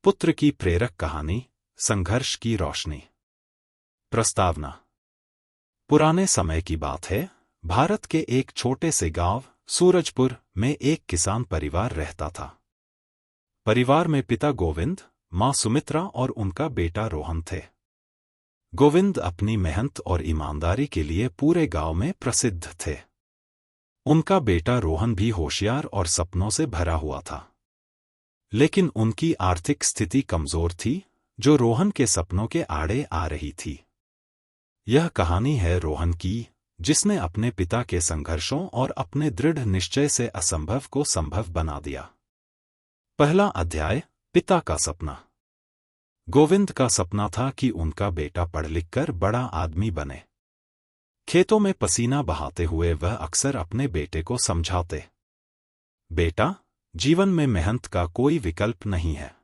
पुत्र की प्रेरक कहानी, संघर्ष की रोशनी। प्रस्तावना। पुराने समय की बात है। भारत के एक छोटे से गांव सूरजपुर में एक किसान परिवार रहता था। परिवार में पिता गोविंद, मां सुमित्रा और उनका बेटा रोहन थे। गोविंद अपनी मेहनत और ईमानदारी के लिए पूरे गांव में प्रसिद्ध थे। उनका बेटा रोहन भी होशियार और सपनों से भरा हुआ था, लेकिन उनकी आर्थिक स्थिति कमजोर थी, जो रोहन के सपनों के आड़े आ रही थी। यह कहानी है रोहन की, जिसने अपने पिता के संघर्षों और अपने दृढ़ निश्चय से असंभव को संभव बना दिया। पहला अध्याय, पिता का सपना। गोविंद का सपना था कि उनका बेटा पढ़ लिखकर बड़ा आदमी बने। खेतों में पसीना बहाते हुए वह अक्सर अपने बेटे को समझाते, बेटा, जीवन में मेहनत का कोई विकल्प नहीं है।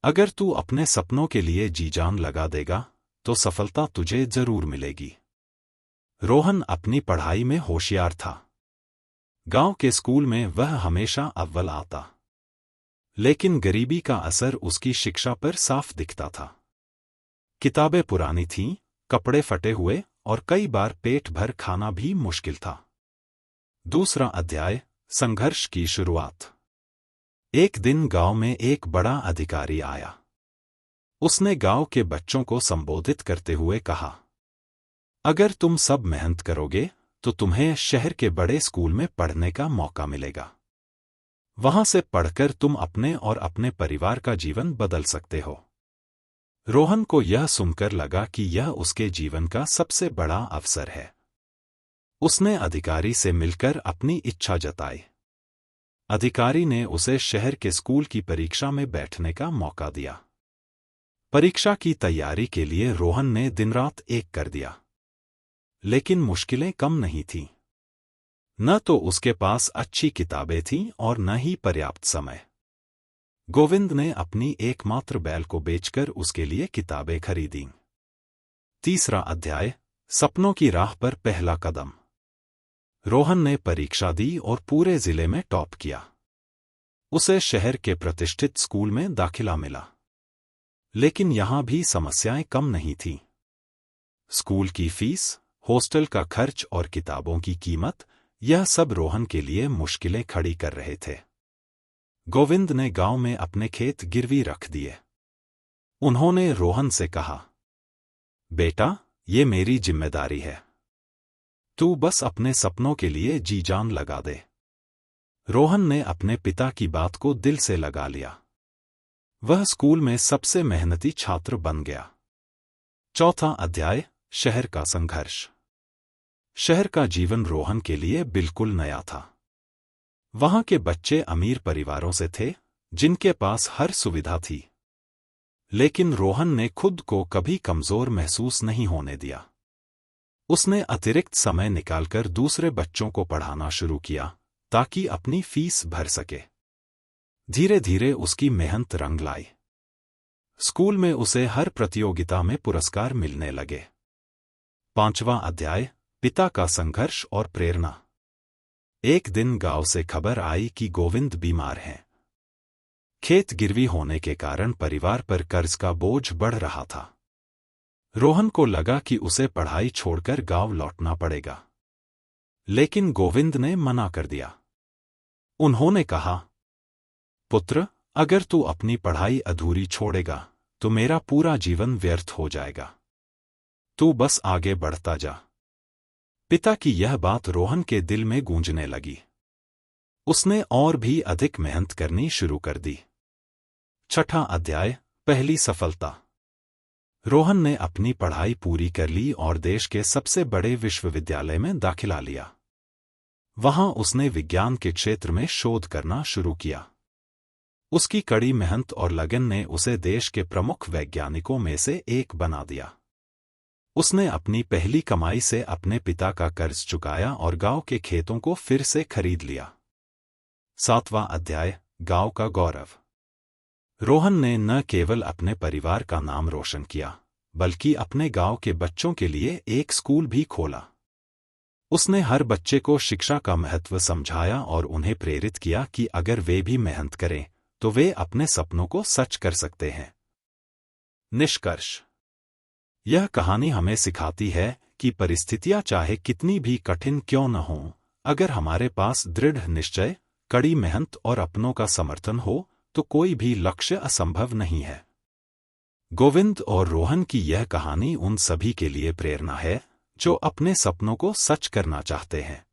अगर तू अपने सपनों के लिए जी जान लगा देगा तो सफलता तुझे जरूर मिलेगी। रोहन अपनी पढ़ाई में होशियार था। गांव के स्कूल में वह हमेशा अव्वल आता, लेकिन गरीबी का असर उसकी शिक्षा पर साफ दिखता था। किताबें पुरानी थीं, कपड़े फटे हुए और कई बार पेट भर खाना भी मुश्किल था। दूसरा अध्याय, संघर्ष की शुरुआत। एक दिन गांव में एक बड़ा अधिकारी आया। उसने गांव के बच्चों को संबोधित करते हुए कहा, अगर तुम सब मेहनत करोगे तो तुम्हें शहर के बड़े स्कूल में पढ़ने का मौका मिलेगा। वहां से पढ़कर तुम अपने और अपने परिवार का जीवन बदल सकते हो। रोहन को यह सुनकर लगा कि यह उसके जीवन का सबसे बड़ा अवसर है। उसने अधिकारी से मिलकर अपनी इच्छा जताई। अधिकारी ने उसे शहर के स्कूल की परीक्षा में बैठने का मौका दिया। परीक्षा की तैयारी के लिए रोहन ने दिन रात एक कर दिया, लेकिन मुश्किलें कम नहीं थीं। न तो उसके पास अच्छी किताबें थीं और न ही पर्याप्त समय। गोविंद ने अपनी एकमात्र बैल को बेचकर उसके लिए किताबें खरीदीं। तीसरा अध्याय, सपनों की राह पर पहला कदम। रोहन ने परीक्षा दी और पूरे जिले में टॉप किया। उसे शहर के प्रतिष्ठित स्कूल में दाखिला मिला, लेकिन यहां भी समस्याएं कम नहीं थीं। स्कूल की फीस, हॉस्टल का खर्च और किताबों की कीमत, यह सब रोहन के लिए मुश्किलें खड़ी कर रहे थे। गोविंद ने गांव में अपने खेत गिरवी रख दिए। उन्होंने रोहन से कहा, बेटा, ये मेरी जिम्मेदारी है। तू बस अपने सपनों के लिए जी जान लगा दे। रोहन ने अपने पिता की बात को दिल से लगा लिया। वह स्कूल में सबसे मेहनती छात्र बन गया। चौथा अध्याय, शहर का संघर्ष। शहर का जीवन रोहन के लिए बिल्कुल नया था। वहां के बच्चे अमीर परिवारों से थे, जिनके पास हर सुविधा थी। लेकिन रोहन ने खुद को कभी कमजोर महसूस नहीं होने दिया। उसने अतिरिक्त समय निकालकर दूसरे बच्चों को पढ़ाना शुरू किया, ताकि अपनी फीस भर सके। धीरे धीरे उसकी मेहनत रंग लाई। स्कूल में उसे हर प्रतियोगिता में पुरस्कार मिलने लगे। पांचवा अध्याय, पिता का संघर्ष और प्रेरणा। एक दिन गांव से खबर आई कि गोविंद बीमार हैं। खेत गिरवी होने के कारण परिवार पर कर्ज का बोझ बढ़ रहा था। रोहन को लगा कि उसे पढ़ाई छोड़कर गांव लौटना पड़ेगा, लेकिन गोविंद ने मना कर दिया। उन्होंने कहा, पुत्र, अगर तू अपनी पढ़ाई अधूरी छोड़ेगा तो मेरा पूरा जीवन व्यर्थ हो जाएगा। तू बस आगे बढ़ता जा। पिता की यह बात रोहन के दिल में गूंजने लगी। उसने और भी अधिक मेहनत करनी शुरू कर दी। छठा अध्याय, पहली सफलता। रोहन ने अपनी पढ़ाई पूरी कर ली और देश के सबसे बड़े विश्वविद्यालय में दाखिला लिया। वहां उसने विज्ञान के क्षेत्र में शोध करना शुरू किया। उसकी कड़ी मेहनत और लगन ने उसे देश के प्रमुख वैज्ञानिकों में से एक बना दिया। उसने अपनी पहली कमाई से अपने पिता का कर्ज चुकाया और गांव के खेतों को फिर से खरीद लिया। सातवां अध्याय, गांव का गौरव। रोहन ने न केवल अपने परिवार का नाम रोशन किया, बल्कि अपने गांव के बच्चों के लिए एक स्कूल भी खोला। उसने हर बच्चे को शिक्षा का महत्व समझाया और उन्हें प्रेरित किया कि अगर वे भी मेहनत करें तो वे अपने सपनों को सच कर सकते हैं। निष्कर्ष: यह कहानी हमें सिखाती है कि परिस्थितियां चाहे कितनी भी कठिन क्यों न हों, अगर हमारे पास दृढ़ निश्चय, कड़ी मेहनत और अपनों का समर्थन हो तो कोई भी लक्ष्य असंभव नहीं है। गोविंद और रोहन की यह कहानी उन सभी के लिए प्रेरणा है जो अपने सपनों को सच करना चाहते हैं।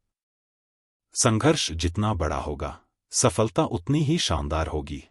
संघर्ष जितना बड़ा होगा, सफलता उतनी ही शानदार होगी।